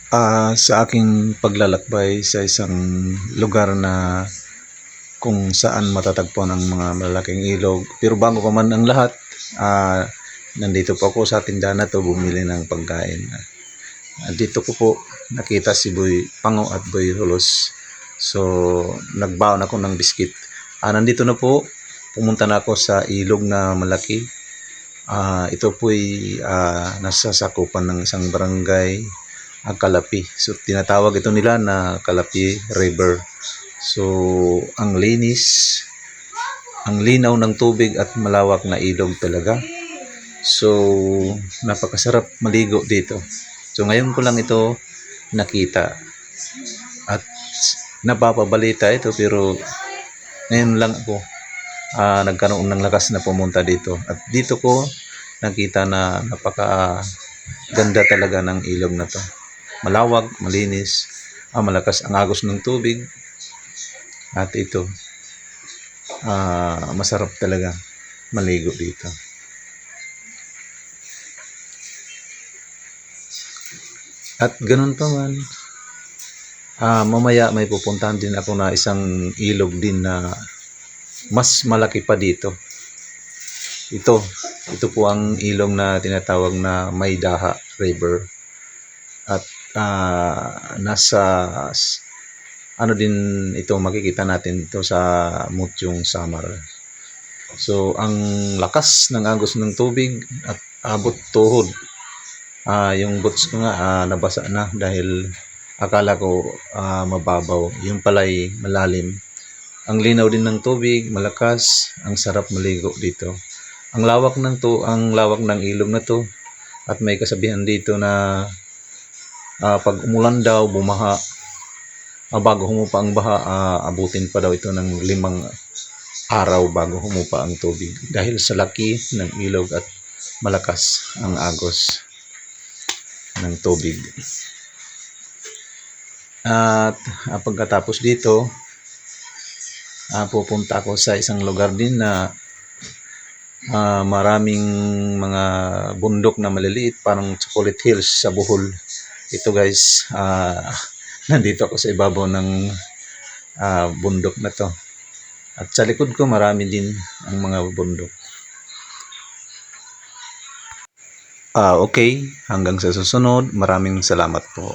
Sa aking paglalakbay sa isang lugar na kung saan matatagpuan ang mga malalaking ilog. Pero bago pa man ang lahat, nandito po ako sa tindahan na to bumili ng pagkain. Dito ko po nakita si Boy Pango at Boy Hulos. So, nagbaon ako ng biskit. Nandito na po, pumunta na ako sa ilog na malaki. Ito po'y nasa sakupan ng isang barangay, ang Kalapi. So tinatawag ito nila na Kalapi River. So ang linis, ang linaw ng tubig at malawak na ilog talaga. So napakasarap maligo dito. So ngayon ko lang ito nakita at napapabalita ito, pero ngayon lang ako nagkaroon ng lakas na pumunta dito. At dito ko nakita na napaka ganda talaga ng ilog na to. Malawak, malinis, malakas ang agos ng tubig. At ito, masarap talaga maligo dito. At ganun pa man, mamaya may pupuntahan din ako na isang ilog din na mas malaki pa dito. Ito po ang ilog na tinatawag na Maydaha River. At nasa din ito, makikita natin ito sa Mutyong Samar. So ang lakas ng agos ng tubig at abot tuhod. Yung boots ko nga nabasa na dahil akala ko mababaw. Yung pala'y malalim. Ang linaw din ng tubig, malakas, ang sarap maligo dito. Ang lawak ng ilog na to, at may kasabihan dito na pag umulan daw, bumaha, bago humupa ang baha, abutin pa daw ito ng 5 araw bago humupa ang tubig dahil sa laki ng ilog at malakas ang agos ng tubig. At pagkatapos dito, pupunta ako sa isang lugar din na maraming mga bundok na maliliit, parang Chocolate Hills sa Bohol. Ito guys, nandito ako sa ibabaw ng bundok na to. At sa likod ko marami din ang mga bundok. Okay, hanggang sa susunod. Maraming salamat po.